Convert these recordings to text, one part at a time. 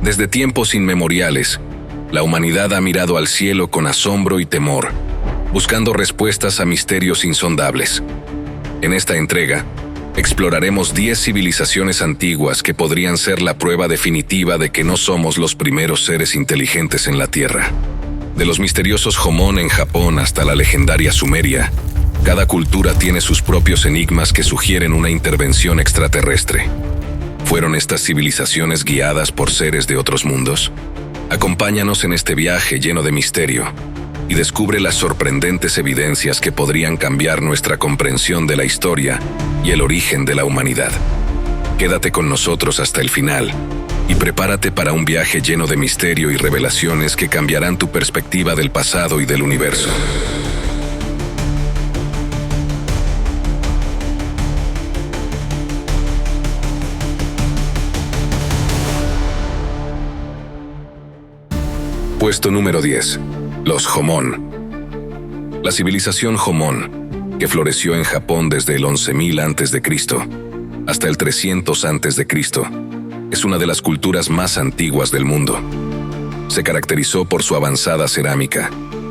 Desde tiempos inmemoriales, la humanidad ha mirado al cielo con asombro y temor, buscando respuestas a misterios insondables. En esta entrega, exploraremos 10 civilizaciones antiguas que podrían ser la prueba definitiva de que no somos los primeros seres inteligentes en la Tierra. De los misteriosos Jomon en Japón hasta la legendaria Sumeria, cada cultura tiene sus propios enigmas que sugieren una intervención extraterrestre. ¿Fueron estas civilizaciones guiadas por seres de otros mundos? Acompáñanos en este viaje lleno de misterio y descubre las sorprendentes evidencias que podrían cambiar nuestra comprensión de la historia y el origen de la humanidad. Quédate con nosotros hasta el final y prepárate para un viaje lleno de misterio y revelaciones que cambiarán tu perspectiva del pasado y del universo. Puesto número 10. Los Jomon. La civilización Jomon, que floreció en Japón desde el 11.000 a.C. hasta el 300 a.C., es una de las culturas más antiguas del mundo. Se caracterizó por su avanzada cerámica,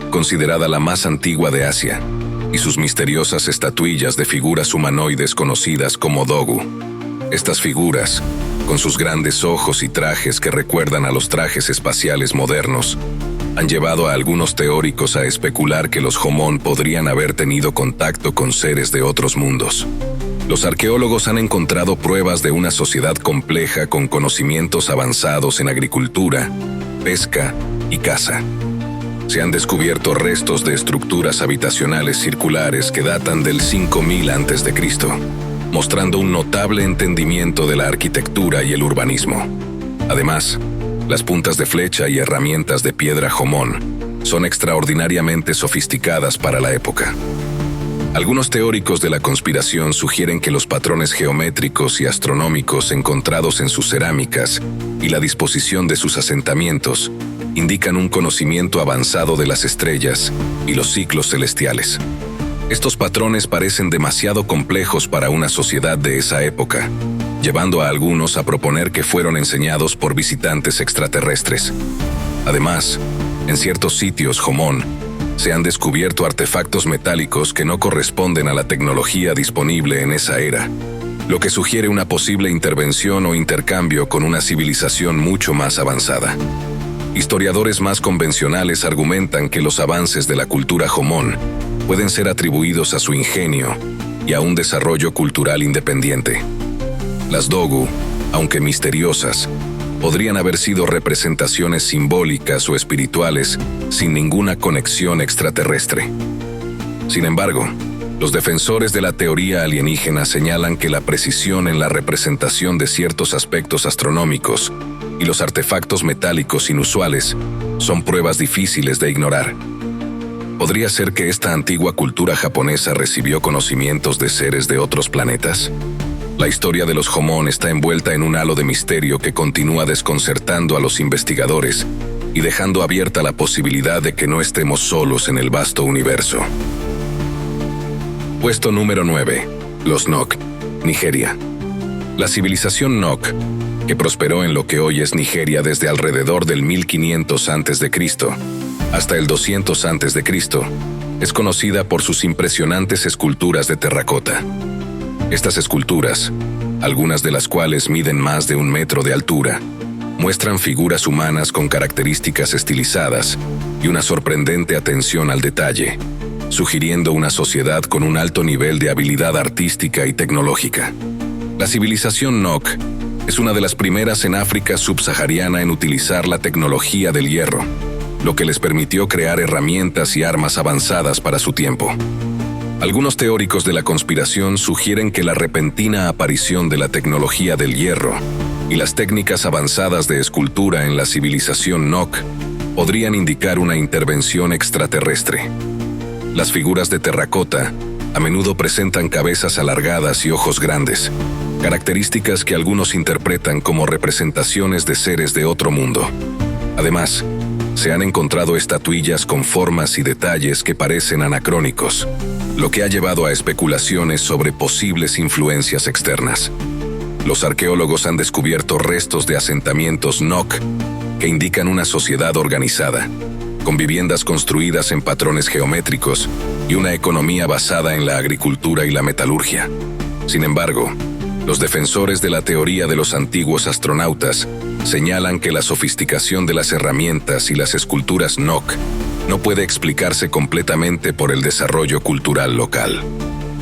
considerada la más antigua de Asia, y sus misteriosas estatuillas de figuras humanoides conocidas como dogu. Estas figuras, con sus grandes ojos y trajes que recuerdan a los trajes espaciales modernos, han llevado a algunos teóricos a especular que los Jomon podrían haber tenido contacto con seres de otros mundos. Los arqueólogos han encontrado pruebas de una sociedad compleja con conocimientos avanzados en agricultura, pesca y caza. Se han descubierto restos de estructuras habitacionales circulares que datan del 5000 a.C., mostrando un notable entendimiento de la arquitectura y el urbanismo. Además, las puntas de flecha y herramientas de piedra Jomon son extraordinariamente sofisticadas para la época. Algunos teóricos de la conspiración sugieren que los patrones geométricos y astronómicos encontrados en sus cerámicas y la disposición de sus asentamientos indican un conocimiento avanzado de las estrellas y los ciclos celestiales. Estos patrones parecen demasiado complejos para una sociedad de esa época, llevando a algunos a proponer que fueron enseñados por visitantes extraterrestres. Además, en ciertos sitios Jomon se han descubierto artefactos metálicos que no corresponden a la tecnología disponible en esa era, lo que sugiere una posible intervención o intercambio con una civilización mucho más avanzada. Historiadores más convencionales argumentan que los avances de la cultura Jomon pueden ser atribuidos a su ingenio y a un desarrollo cultural independiente. Las dogu, aunque misteriosas, podrían haber sido representaciones simbólicas o espirituales sin ninguna conexión extraterrestre. Sin embargo, los defensores de la teoría alienígena señalan que la precisión en la representación de ciertos aspectos astronómicos y los artefactos metálicos inusuales son pruebas difíciles de ignorar. ¿Podría ser que esta antigua cultura japonesa recibió conocimientos de seres de otros planetas? La historia de los Jomon está envuelta en un halo de misterio que continúa desconcertando a los investigadores y dejando abierta la posibilidad de que no estemos solos en el vasto universo. Puesto número 9. Los Nok, Nigeria. La civilización Nok, que prosperó en lo que hoy es Nigeria desde alrededor del 1500 a.C. hasta el 200 a.C., es conocida por sus impresionantes esculturas de terracota. Estas esculturas, algunas de las cuales miden más de 1 metro de altura, muestran figuras humanas con características estilizadas y una sorprendente atención al detalle, sugiriendo una sociedad con un alto nivel de habilidad artística y tecnológica. La civilización Nok es una de las primeras en África subsahariana en utilizar la tecnología del hierro, lo que les permitió crear herramientas y armas avanzadas para su tiempo. Algunos teóricos de la conspiración sugieren que la repentina aparición de la tecnología del hierro y las técnicas avanzadas de escultura en la civilización Nok podrían indicar una intervención extraterrestre. Las figuras de terracota a menudo presentan cabezas alargadas y ojos grandes, características que algunos interpretan como representaciones de seres de otro mundo. Además, se han encontrado estatuillas con formas y detalles que parecen anacrónicos, lo que ha llevado a especulaciones sobre posibles influencias externas. los arqueólogos han descubierto restos de asentamientos Nok que indican una sociedad organizada, con viviendas construidas en patrones geométricos y una economía basada en la agricultura y la metalurgia. Sin embargo, los defensores de la teoría de los antiguos astronautas señalan que la sofisticación de las herramientas y las esculturas Nok no puede explicarse completamente por el desarrollo cultural local.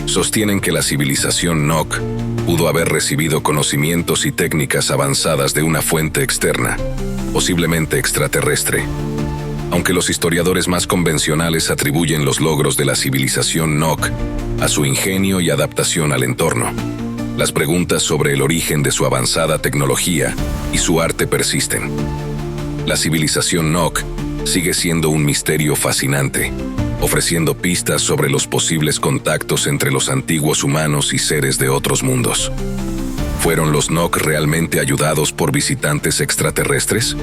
Sostienen que la civilización Nok pudo haber recibido conocimientos y técnicas avanzadas de una fuente externa, posiblemente extraterrestre. Aunque los historiadores más convencionales atribuyen los logros de la civilización Nok a su ingenio y adaptación al entorno, las preguntas sobre el origen de su avanzada tecnología y su arte persisten. La civilización Nok sigue siendo un misterio fascinante, ofreciendo pistas sobre los posibles contactos entre los antiguos humanos y seres de otros mundos. ¿Fueron los Nok realmente ayudados por visitantes extraterrestres?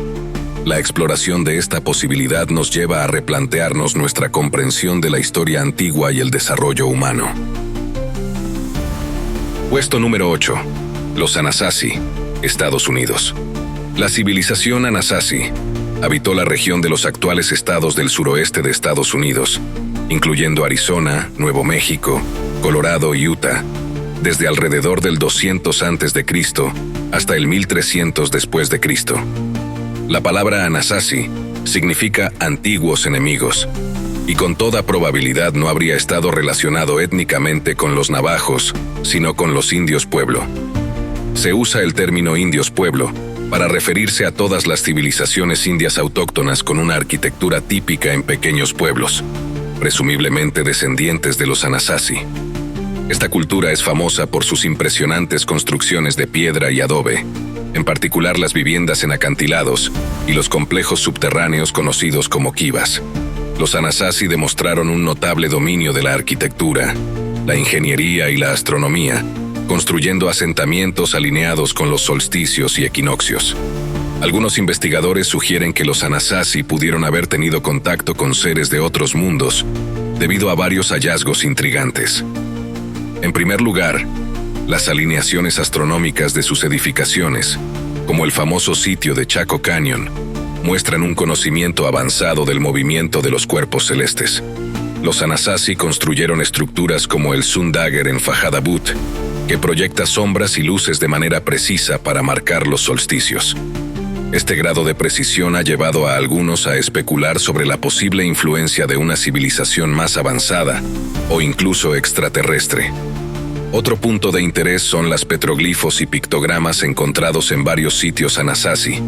La exploración de esta posibilidad nos lleva a replantearnos nuestra comprensión de la historia antigua y el desarrollo humano. Puesto número 8. Los Anasazi, Estados Unidos. La civilización Anasazi habitó la región de los actuales estados del suroeste de Estados Unidos, incluyendo Arizona, Nuevo México, Colorado y Utah, desde alrededor del 200 a.C. hasta el 1300 después de Cristo. La palabra Anasazi significa antiguos enemigos, y con toda probabilidad no habría estado relacionado étnicamente con los navajos, sino con los indios pueblo. Se usa el término indios pueblo para referirse a todas las civilizaciones indias autóctonas con una arquitectura típica en pequeños pueblos, presumiblemente descendientes de los Anasazi. Esta cultura es famosa por sus impresionantes construcciones de piedra y adobe, en particular las viviendas en acantilados y los complejos subterráneos conocidos como kivas. Los Anasazi demostraron un notable dominio de la arquitectura, la ingeniería y la astronomía, construyendo asentamientos alineados con los solsticios y equinoccios. Algunos investigadores sugieren que los Anasazi pudieron haber tenido contacto con seres de otros mundos debido a varios hallazgos intrigantes. En primer lugar, las alineaciones astronómicas de sus edificaciones, como el famoso sitio de Chaco Canyon, muestran un conocimiento avanzado del movimiento de los cuerpos celestes. Los Anasazi construyeron estructuras como el Sun Dagger en Fajada Butte, que proyecta sombras y luces de manera precisa para marcar los solsticios. Este grado de precisión ha llevado a algunos a especular sobre la posible influencia de una civilización más avanzada o incluso extraterrestre. Otro punto de interés son las petroglifos y pictogramas encontrados en varios sitios Anasazi,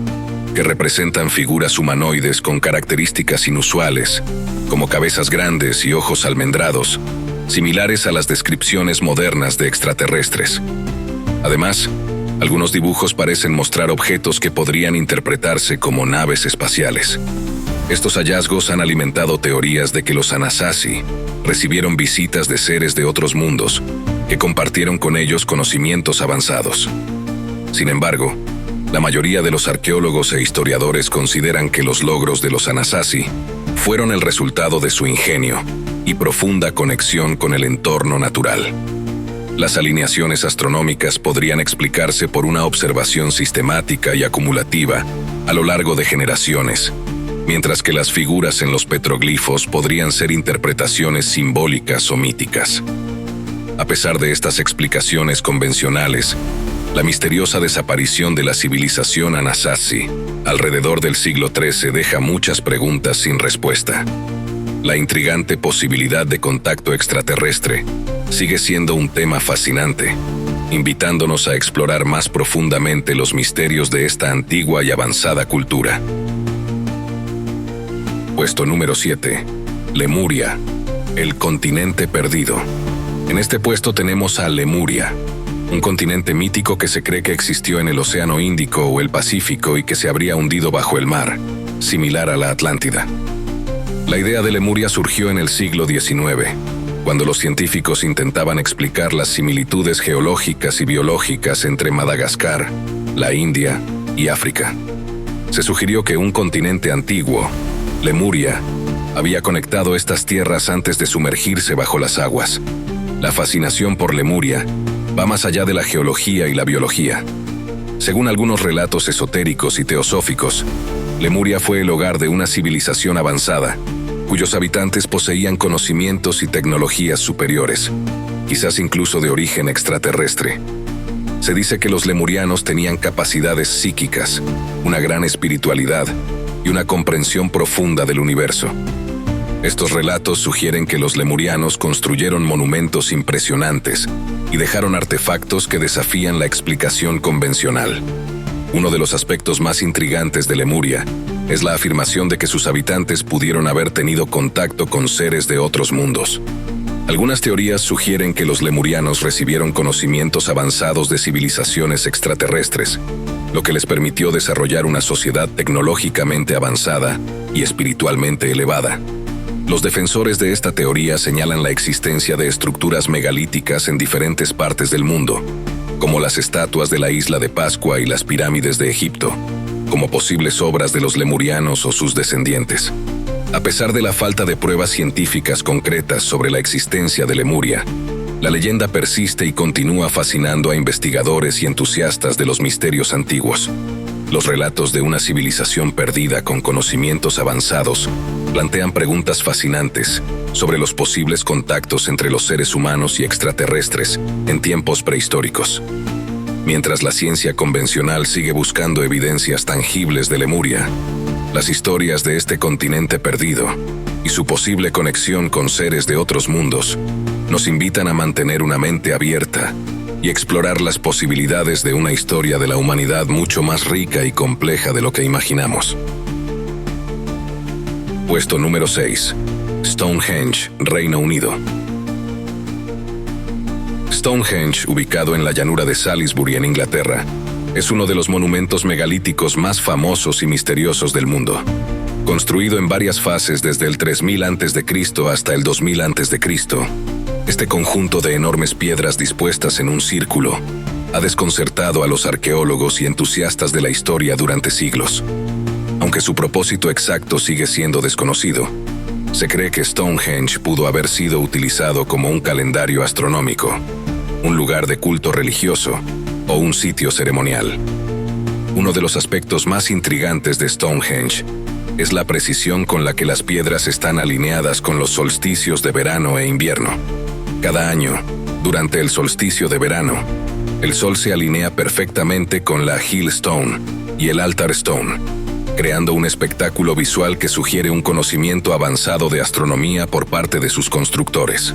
que representan figuras humanoides con características inusuales, como cabezas grandes y ojos almendrados, similares a las descripciones modernas de extraterrestres. Además, algunos dibujos parecen mostrar objetos que podrían interpretarse como naves espaciales. Estos hallazgos han alimentado teorías de que los Anasazi recibieron visitas de seres de otros mundos que compartieron con ellos conocimientos avanzados. Sin embargo, la mayoría de los arqueólogos e historiadores consideran que los logros de los Anasazi fueron el resultado de su ingenio y profunda conexión con el entorno natural. Las alineaciones astronómicas podrían explicarse por una observación sistemática y acumulativa a lo largo de generaciones, mientras que las figuras en los petroglifos podrían ser interpretaciones simbólicas o míticas. A pesar de estas explicaciones convencionales, la misteriosa desaparición de la civilización Anasazi alrededor del siglo XIII deja muchas preguntas sin respuesta. La intrigante posibilidad de contacto extraterrestre sigue siendo un tema fascinante, invitándonos a explorar más profundamente los misterios de esta antigua y avanzada cultura. Puesto número 7. Lemuria, el continente perdido. En este puesto tenemos a Lemuria, un continente mítico que se cree que existió en el Océano Índico o el Pacífico y que se habría hundido bajo el mar, similar a la Atlántida. La idea de Lemuria surgió en el siglo XIX, cuando los científicos intentaban explicar las similitudes geológicas y biológicas entre Madagascar, la India y África. Se sugirió que un continente antiguo, Lemuria, había conectado estas tierras antes de sumergirse bajo las aguas. La fascinación por Lemuria va más allá de la geología y la biología. Según algunos relatos esotéricos y teosóficos, Lemuria fue el hogar de una civilización avanzada, cuyos habitantes poseían conocimientos y tecnologías superiores, quizás incluso de origen extraterrestre. Se dice que los lemurianos tenían capacidades psíquicas, una gran espiritualidad y una comprensión profunda del universo. Estos relatos sugieren que los lemurianos construyeron monumentos impresionantes y dejaron artefactos que desafían la explicación convencional. Uno de los aspectos más intrigantes de Lemuria es la afirmación de que sus habitantes pudieron haber tenido contacto con seres de otros mundos. Algunas teorías sugieren que los lemurianos recibieron conocimientos avanzados de civilizaciones extraterrestres, lo que les permitió desarrollar una sociedad tecnológicamente avanzada y espiritualmente elevada. Los defensores de esta teoría señalan la existencia de estructuras megalíticas en diferentes partes del mundo, como las estatuas de la isla de Pascua y las pirámides de Egipto, como posibles obras de los lemurianos o sus descendientes. A pesar de la falta de pruebas científicas concretas sobre la existencia de Lemuria, la leyenda persiste y continúa fascinando a investigadores y entusiastas de los misterios antiguos. Los relatos de una civilización perdida con conocimientos avanzados plantean preguntas fascinantes sobre los posibles contactos entre los seres humanos y extraterrestres en tiempos prehistóricos. Mientras la ciencia convencional sigue buscando evidencias tangibles de Lemuria, las historias de este continente perdido y su posible conexión con seres de otros mundos nos invitan a mantener una mente abierta y explorar las posibilidades de una historia de la humanidad mucho más rica y compleja de lo que imaginamos. Puesto número 6. Stonehenge, Reino Unido. Stonehenge, ubicado en la llanura de Salisbury, en Inglaterra, es uno de los monumentos megalíticos más famosos y misteriosos del mundo. Construido en varias fases desde el 3000 a.C. hasta el 2000 a.C., este conjunto de enormes piedras dispuestas en un círculo ha desconcertado a los arqueólogos y entusiastas de la historia durante siglos. Aunque su propósito exacto sigue siendo desconocido, se cree que Stonehenge pudo haber sido utilizado como un calendario astronómico, un lugar de culto religioso o un sitio ceremonial. Uno de los aspectos más intrigantes de Stonehenge es la precisión con la que las piedras están alineadas con los solsticios de verano e invierno. Cada año, durante el solsticio de verano, el sol se alinea perfectamente con la Hill Stone y el Altar Stone, creando un espectáculo visual que sugiere un conocimiento avanzado de astronomía por parte de sus constructores.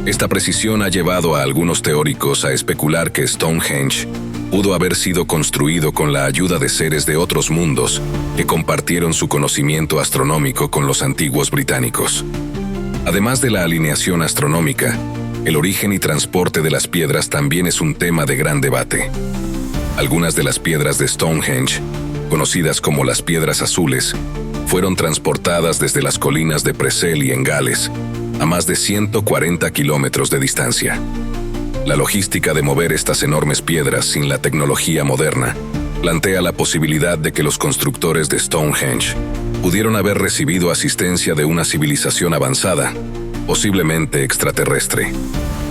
Esta precisión ha llevado a algunos teóricos a especular que Stonehenge pudo haber sido construido con la ayuda de seres de otros mundos que compartieron su conocimiento astronómico con los antiguos británicos. Además de la alineación astronómica, el origen y transporte de las piedras también es un tema de gran debate. Algunas de las piedras de Stonehenge, conocidas como las piedras azules, fueron transportadas desde las colinas de Preseli en Gales, a más de 140 kilómetros de distancia. La logística de mover estas enormes piedras sin la tecnología moderna plantea la posibilidad de que los constructores de Stonehenge pudieron haber recibido asistencia de una civilización avanzada, posiblemente extraterrestre.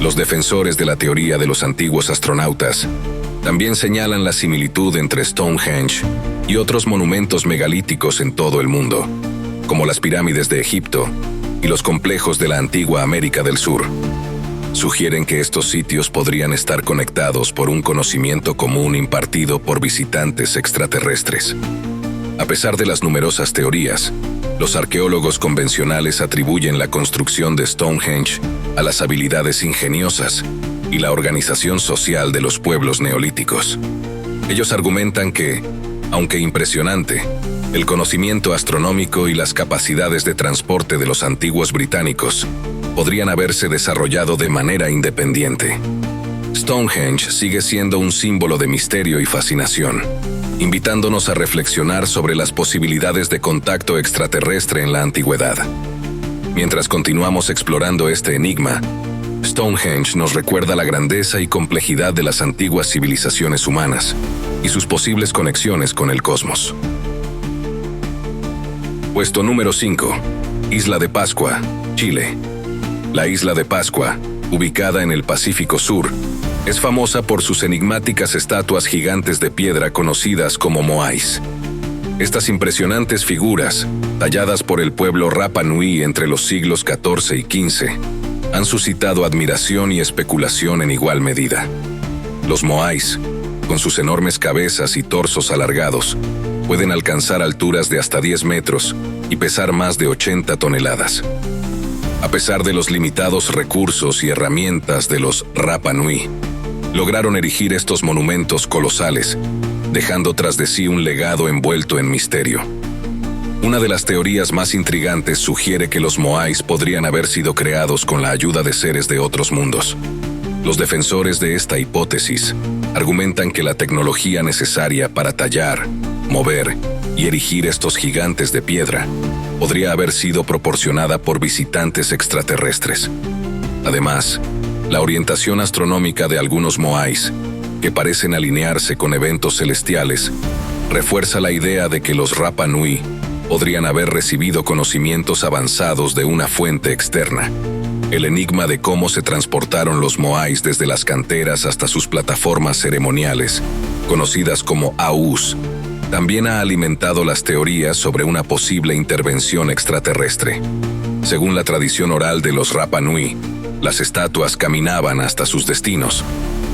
Los defensores de la teoría de los antiguos astronautas también señalan la similitud entre Stonehenge y otros monumentos megalíticos en todo el mundo, como las pirámides de Egipto y los complejos de la antigua América del Sur. Sugieren que estos sitios podrían estar conectados por un conocimiento común impartido por visitantes extraterrestres. A pesar de las numerosas teorías, los arqueólogos convencionales atribuyen la construcción de Stonehenge a las habilidades ingeniosas y la organización social de los pueblos neolíticos. Ellos argumentan que, aunque impresionante, el conocimiento astronómico y las capacidades de transporte de los antiguos británicos podrían haberse desarrollado de manera independiente. Stonehenge sigue siendo un símbolo de misterio y fascinación, invitándonos a reflexionar sobre las posibilidades de contacto extraterrestre en la antigüedad. Mientras continuamos explorando este enigma, Stonehenge nos recuerda la grandeza y complejidad de las antiguas civilizaciones humanas y sus posibles conexiones con el cosmos. Puesto número 5. Isla de Pascua, Chile. La isla de Pascua ubicada en el Pacífico Sur, es famosa por sus enigmáticas estatuas gigantes de piedra conocidas como moais. Estas impresionantes figuras, talladas por el pueblo Rapa Nui entre los siglos XIV y XV, han suscitado admiración y especulación en igual medida. Los moais, con sus enormes cabezas y torsos alargados, pueden alcanzar alturas de hasta 10 metros y pesar más de 80 toneladas. A pesar de los limitados recursos y herramientas de los Rapa Nui, lograron erigir estos monumentos colosales, dejando tras de sí un legado envuelto en misterio. Una de las teorías más intrigantes sugiere que los moais podrían haber sido creados con la ayuda de seres de otros mundos. Los defensores de esta hipótesis argumentan que la tecnología necesaria para tallar, mover y erigir estos gigantes de piedra podría haber sido proporcionada por visitantes extraterrestres. Además, la orientación astronómica de algunos moais, que parecen alinearse con eventos celestiales, refuerza la idea de que los Rapa Nui podrían haber recibido conocimientos avanzados de una fuente externa. El enigma de cómo se transportaron los moais desde las canteras hasta sus plataformas ceremoniales, conocidas como Aús, también ha alimentado las teorías sobre una posible intervención extraterrestre. Según la tradición oral de los Rapa Nui, las estatuas caminaban hasta sus destinos,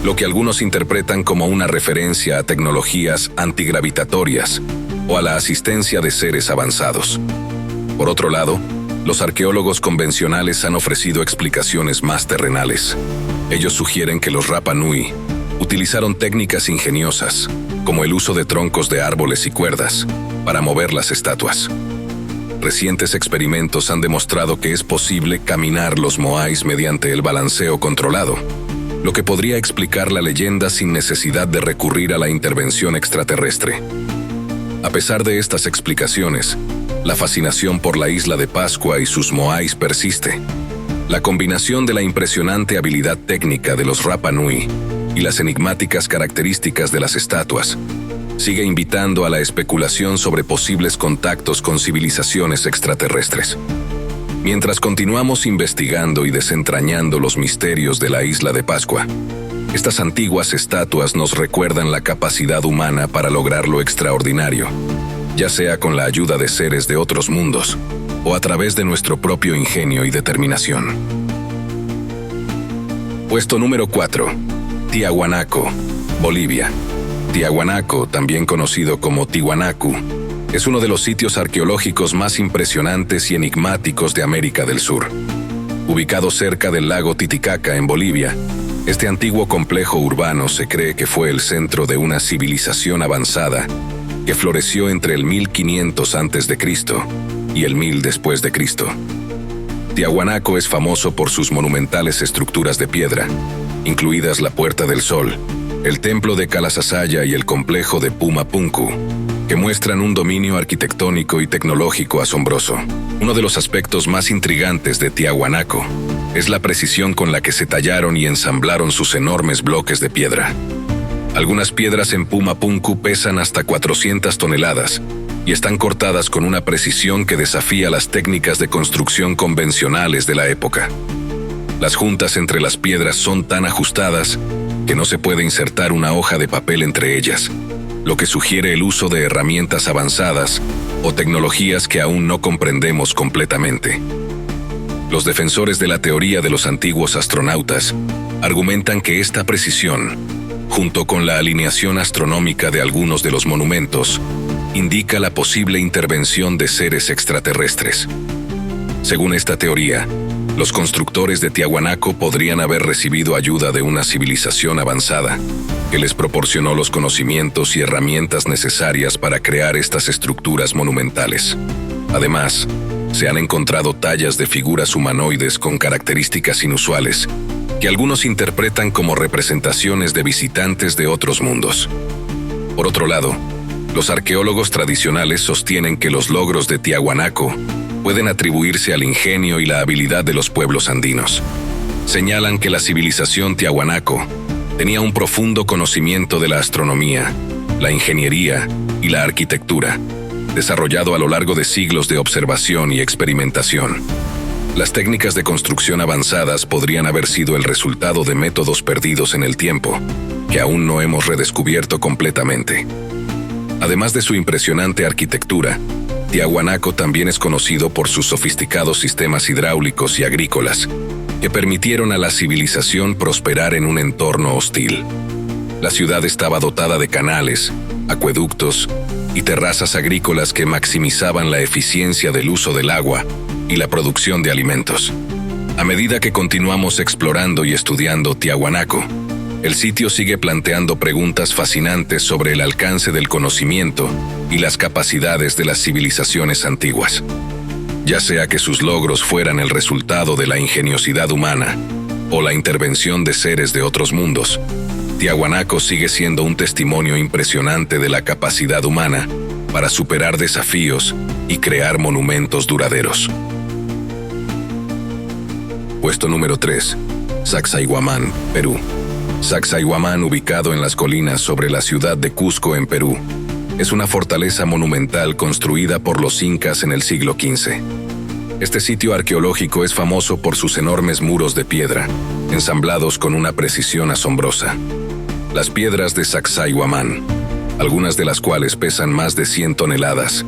lo que algunos interpretan como una referencia a tecnologías antigravitatorias o a la asistencia de seres avanzados. Por otro lado, los arqueólogos convencionales han ofrecido explicaciones más terrenales. Ellos sugieren que los Rapa Nui utilizaron técnicas ingeniosas, como el uso de troncos de árboles y cuerdas, para mover las estatuas. Recientes experimentos han demostrado que es posible caminar los moais mediante el balanceo controlado, lo que podría explicar la leyenda sin necesidad de recurrir a la intervención extraterrestre. A pesar de estas explicaciones, la fascinación por la isla de Pascua y sus moais persiste. La combinación de la impresionante habilidad técnica de los Rapa Nui y las enigmáticas características de las estatuas sigue invitando a la especulación sobre posibles contactos con civilizaciones extraterrestres. Mientras continuamos investigando y desentrañando los misterios de la isla de Pascua, estas antiguas estatuas nos recuerdan la capacidad humana para lograr lo extraordinario, ya sea con la ayuda de seres de otros mundos o a través de nuestro propio ingenio y determinación. Puesto número 4. Tiahuanaco, Bolivia. Tiahuanaco, también conocido como Tiwanaku, es uno de los sitios arqueológicos más impresionantes y enigmáticos de América del Sur. Ubicado cerca del lago Titicaca en Bolivia, este antiguo complejo urbano se cree que fue el centro de una civilización avanzada que floreció entre el 1500 a.C. y el 1000 después de Cristo. Tiahuanaco es famoso por sus monumentales estructuras de piedra, incluidas la Puerta del Sol, el Templo de Calasasaya y el complejo de Pumapunku, que muestran un dominio arquitectónico y tecnológico asombroso. Uno de los aspectos más intrigantes de Tiahuanaco es la precisión con la que se tallaron y ensamblaron sus enormes bloques de piedra. Algunas piedras en Pumapunku pesan hasta 400 toneladas y están cortadas con una precisión que desafía las técnicas de construcción convencionales de la época. Las juntas entre las piedras son tan ajustadas que no se puede insertar una hoja de papel entre ellas, lo que sugiere el uso de herramientas avanzadas o tecnologías que aún no comprendemos completamente. Los defensores de la teoría de los antiguos astronautas argumentan que esta precisión, junto con la alineación astronómica de algunos de los monumentos, indica la posible intervención de seres extraterrestres. Según esta teoría, los constructores de Tiahuanaco podrían haber recibido ayuda de una civilización avanzada, que les proporcionó los conocimientos y herramientas necesarias para crear estas estructuras monumentales. Además, se han encontrado tallas de figuras humanoides con características inusuales, que algunos interpretan como representaciones de visitantes de otros mundos. Por otro lado, los arqueólogos tradicionales sostienen que los logros de Tiahuanaco pueden atribuirse al ingenio y la habilidad de los pueblos andinos. Señalan que la civilización Tiahuanaco tenía un profundo conocimiento de la astronomía, la ingeniería y la arquitectura, desarrollado a lo largo de siglos de observación y experimentación. Las técnicas de construcción avanzadas podrían haber sido el resultado de métodos perdidos en el tiempo, que aún no hemos redescubierto completamente. Además de su impresionante arquitectura, Tiahuanaco también es conocido por sus sofisticados sistemas hidráulicos y agrícolas, que permitieron a la civilización prosperar en un entorno hostil. La ciudad estaba dotada de canales, acueductos y terrazas agrícolas que maximizaban la eficiencia del uso del agua y la producción de alimentos. A medida que continuamos explorando y estudiando Tiahuanaco, el sitio sigue planteando preguntas fascinantes sobre el alcance del conocimiento y las capacidades de las civilizaciones antiguas. Ya sea que sus logros fueran el resultado de la ingeniosidad humana o la intervención de seres de otros mundos, Tiahuanaco sigue siendo un testimonio impresionante de la capacidad humana para superar desafíos y crear monumentos duraderos. Puesto número 3. Sacsayhuamán, Perú. Sacsayhuamán, ubicado en las colinas sobre la ciudad de Cusco, en Perú, es una fortaleza monumental construida por los incas en el siglo XV. Este sitio arqueológico es famoso por sus enormes muros de piedra, ensamblados con una precisión asombrosa. Las piedras de Sacsayhuamán, algunas de las cuales pesan más de 100 toneladas,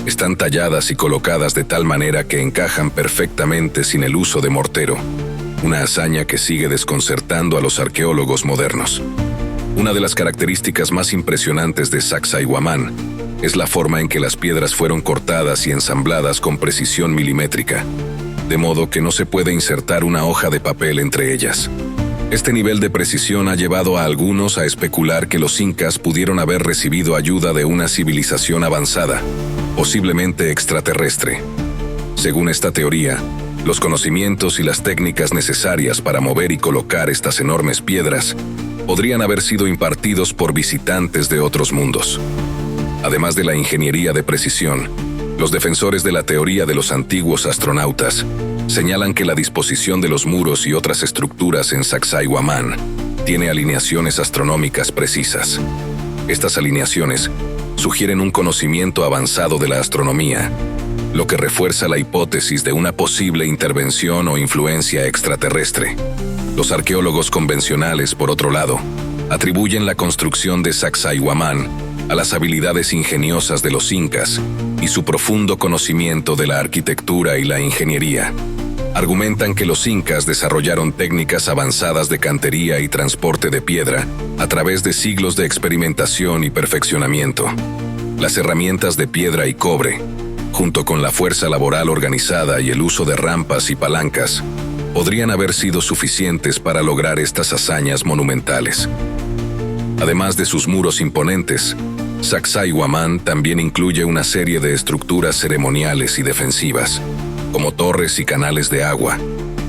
están talladas y colocadas de tal manera que encajan perfectamente sin el uso de mortero, una hazaña que sigue desconcertando a los arqueólogos modernos. Una de las características más impresionantes de Sacsayhuamán es la forma en que las piedras fueron cortadas y ensambladas con precisión milimétrica, de modo que no se puede insertar una hoja de papel entre ellas. Este nivel de precisión ha llevado a algunos a especular que los incas pudieron haber recibido ayuda de una civilización avanzada, posiblemente extraterrestre. Según esta teoría, los conocimientos y las técnicas necesarias para mover y colocar estas enormes piedras podrían haber sido impartidos por visitantes de otros mundos. Además de la ingeniería de precisión, los defensores de la teoría de los antiguos astronautas señalan que la disposición de los muros y otras estructuras en Sacsayhuamán tiene alineaciones astronómicas precisas. Estas alineaciones sugieren un conocimiento avanzado de la astronomía, lo que refuerza la hipótesis de una posible intervención o influencia extraterrestre. Los arqueólogos convencionales, por otro lado, atribuyen la construcción de Sacsayhuamán a las habilidades ingeniosas de los incas y su profundo conocimiento de la arquitectura y la ingeniería. Argumentan que los incas desarrollaron técnicas avanzadas de cantería y transporte de piedra a través de siglos de experimentación y perfeccionamiento. Las herramientas de piedra y cobre, junto con la fuerza laboral organizada y el uso de rampas y palancas, podrían haber sido suficientes para lograr estas hazañas monumentales. Además de sus muros imponentes, Sacsayhuamán también incluye una serie de estructuras ceremoniales y defensivas, como torres y canales de agua,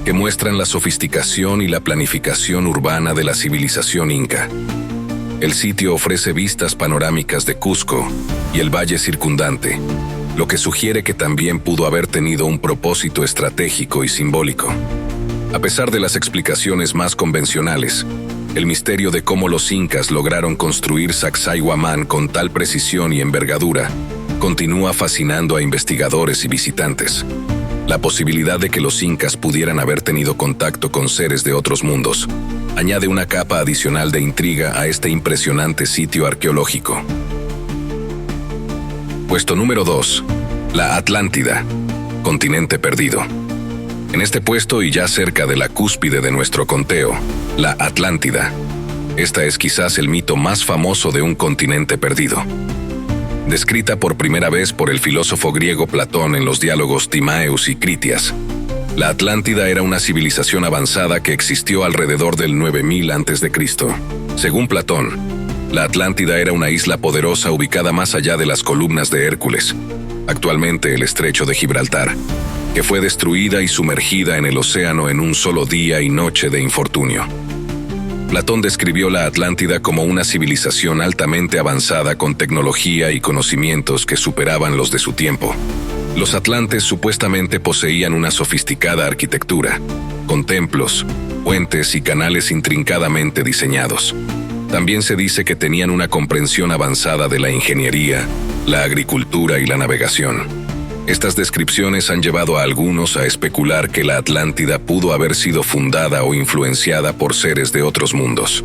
que muestran la sofisticación y la planificación urbana de la civilización inca. El sitio ofrece vistas panorámicas de Cusco y el valle circundante, lo que sugiere que también pudo haber tenido un propósito estratégico y simbólico. A pesar de las explicaciones más convencionales, el misterio de cómo los incas lograron construir Sacsayhuamán con tal precisión y envergadura continúa fascinando a investigadores y visitantes. La posibilidad de que los incas pudieran haber tenido contacto con seres de otros mundos añade una capa adicional de intriga a este impresionante sitio arqueológico. Puesto número 2. La Atlántida, continente perdido. En este puesto y ya cerca de la cúspide de nuestro conteo, la Atlántida. Esta es quizás el mito más famoso de un continente perdido. Descrita por primera vez por el filósofo griego Platón en los diálogos Timaeus y Critias, la Atlántida era una civilización avanzada que existió alrededor del 9000 a.C. Según Platón, la Atlántida era una isla poderosa ubicada más allá de las columnas de Hércules, actualmente el estrecho de Gibraltar, que fue destruida y sumergida en el océano en un solo día y noche de infortunio. Platón describió la Atlántida como una civilización altamente avanzada con tecnología y conocimientos que superaban los de su tiempo. Los atlantes supuestamente poseían una sofisticada arquitectura, con templos, puentes y canales intrincadamente diseñados. También se dice que tenían una comprensión avanzada de la ingeniería, la agricultura y la navegación. Estas descripciones han llevado a algunos a especular que la Atlántida pudo haber sido fundada o influenciada por seres de otros mundos.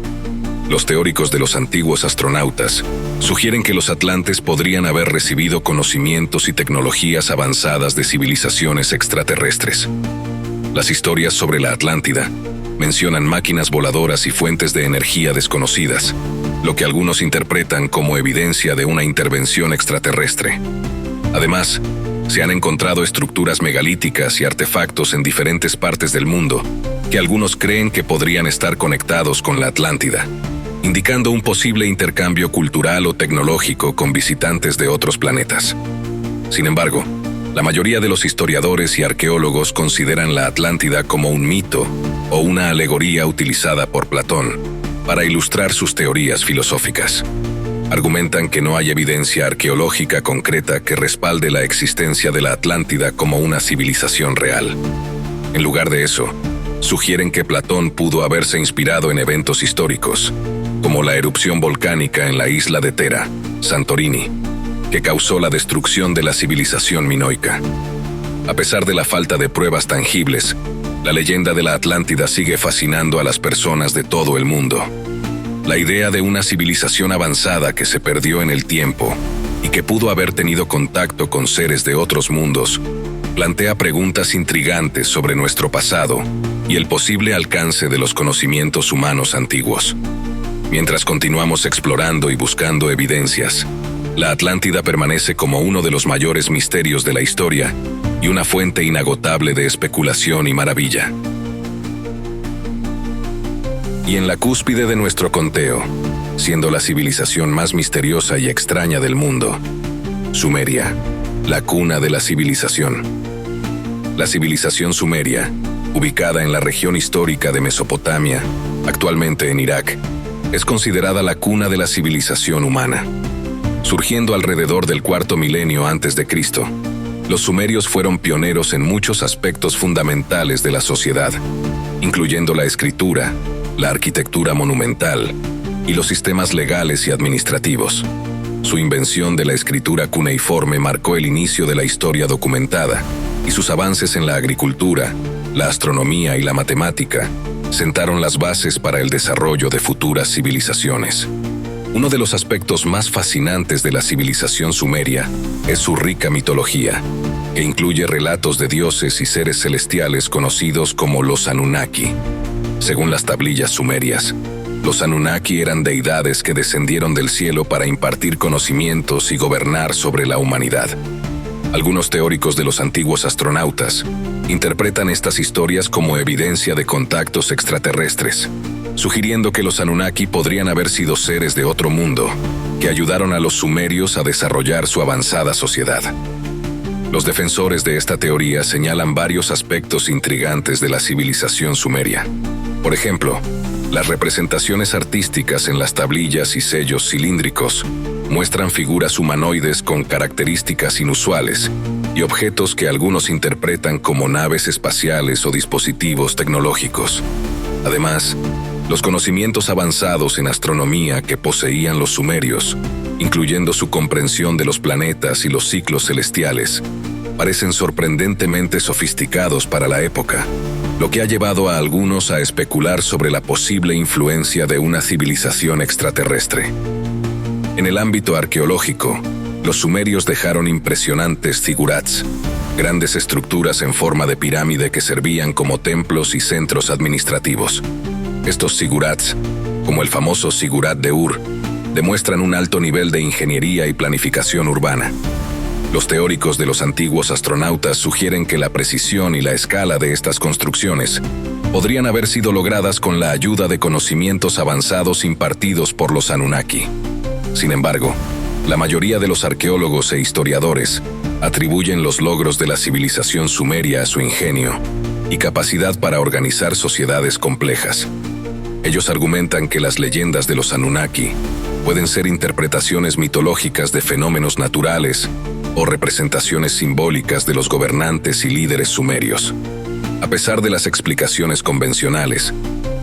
Los teóricos de los antiguos astronautas sugieren que los atlantes podrían haber recibido conocimientos y tecnologías avanzadas de civilizaciones extraterrestres. Las historias sobre la Atlántida mencionan máquinas voladoras y fuentes de energía desconocidas, lo que algunos interpretan como evidencia de una intervención extraterrestre. Además, se han encontrado estructuras megalíticas y artefactos en diferentes partes del mundo que algunos creen que podrían estar conectados con la Atlántida, indicando un posible intercambio cultural o tecnológico con visitantes de otros planetas. Sin embargo, la mayoría de los historiadores y arqueólogos consideran la Atlántida como un mito o una alegoría utilizada por Platón para ilustrar sus teorías filosóficas. Argumentan que no hay evidencia arqueológica concreta que respalde la existencia de la Atlántida como una civilización real. En lugar de eso, sugieren que Platón pudo haberse inspirado en eventos históricos, como la erupción volcánica en la isla de Thera, Santorini, que causó la destrucción de la civilización minoica. A pesar de la falta de pruebas tangibles, la leyenda de la Atlántida sigue fascinando a las personas de todo el mundo. La idea de una civilización avanzada que se perdió en el tiempo y que pudo haber tenido contacto con seres de otros mundos plantea preguntas intrigantes sobre nuestro pasado y el posible alcance de los conocimientos humanos antiguos. Mientras continuamos explorando y buscando evidencias, la Atlántida permanece como uno de los mayores misterios de la historia y una fuente inagotable de especulación y maravilla. Y en la cúspide de nuestro conteo, siendo la civilización más misteriosa y extraña del mundo, Sumeria, la cuna de la civilización. La civilización sumeria, ubicada en la región histórica de Mesopotamia, actualmente en Irak, es considerada la cuna de la civilización humana. Surgiendo alrededor del cuarto milenio antes de Cristo, los sumerios fueron pioneros en muchos aspectos fundamentales de la sociedad, incluyendo la escritura, la arquitectura monumental y los sistemas legales y administrativos. Su invención de la escritura cuneiforme marcó el inicio de la historia documentada, y sus avances en la agricultura, la astronomía y la matemática sentaron las bases para el desarrollo de futuras civilizaciones. Uno de los aspectos más fascinantes de la civilización sumeria es su rica mitología, que incluye relatos de dioses y seres celestiales conocidos como los Anunnaki. Según las tablillas sumerias, los Anunnaki eran deidades que descendieron del cielo para impartir conocimientos y gobernar sobre la humanidad. Algunos teóricos de los antiguos astronautas interpretan estas historias como evidencia de contactos extraterrestres, sugiriendo que los Anunnaki podrían haber sido seres de otro mundo que ayudaron a los sumerios a desarrollar su avanzada sociedad. Los defensores de esta teoría señalan varios aspectos intrigantes de la civilización sumeria. Por ejemplo, las representaciones artísticas en las tablillas y sellos cilíndricos muestran figuras humanoides con características inusuales y objetos que algunos interpretan como naves espaciales o dispositivos tecnológicos. Además, los conocimientos avanzados en astronomía que poseían los sumerios, incluyendo su comprensión de los planetas y los ciclos celestiales, parecen sorprendentemente sofisticados para la época, lo que ha llevado a algunos a especular sobre la posible influencia de una civilización extraterrestre. En el ámbito arqueológico, los sumerios dejaron impresionantes zigurats, grandes estructuras en forma de pirámide que servían como templos y centros administrativos. Estos zigurats, como el famoso zigurat de Ur, demuestran un alto nivel de ingeniería y planificación urbana. Los teóricos de los antiguos astronautas sugieren que la precisión y la escala de estas construcciones podrían haber sido logradas con la ayuda de conocimientos avanzados impartidos por los Anunnaki. Sin embargo, la mayoría de los arqueólogos e historiadores atribuyen los logros de la civilización sumeria a su ingenio y capacidad para organizar sociedades complejas. Ellos argumentan que las leyendas de los Anunnaki pueden ser interpretaciones mitológicas de fenómenos naturales o representaciones simbólicas de los gobernantes y líderes sumerios. A pesar de las explicaciones convencionales,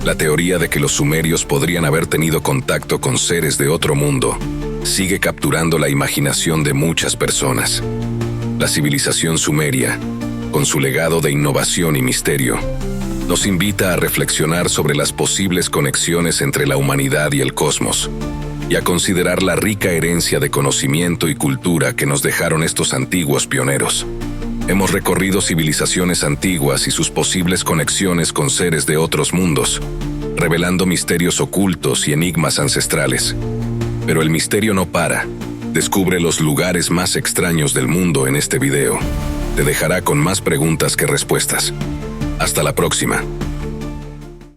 la teoría de que los sumerios podrían haber tenido contacto con seres de otro mundo sigue capturando la imaginación de muchas personas. La civilización sumeria, con su legado de innovación y misterio, nos invita a reflexionar sobre las posibles conexiones entre la humanidad y el cosmos, y a considerar la rica herencia de conocimiento y cultura que nos dejaron estos antiguos pioneros. Hemos recorrido civilizaciones antiguas y sus posibles conexiones con seres de otros mundos, revelando misterios ocultos y enigmas ancestrales. Pero el misterio no para. Descubre los lugares más extraños del mundo en este video. Te dejará con más preguntas que respuestas. Hasta la próxima.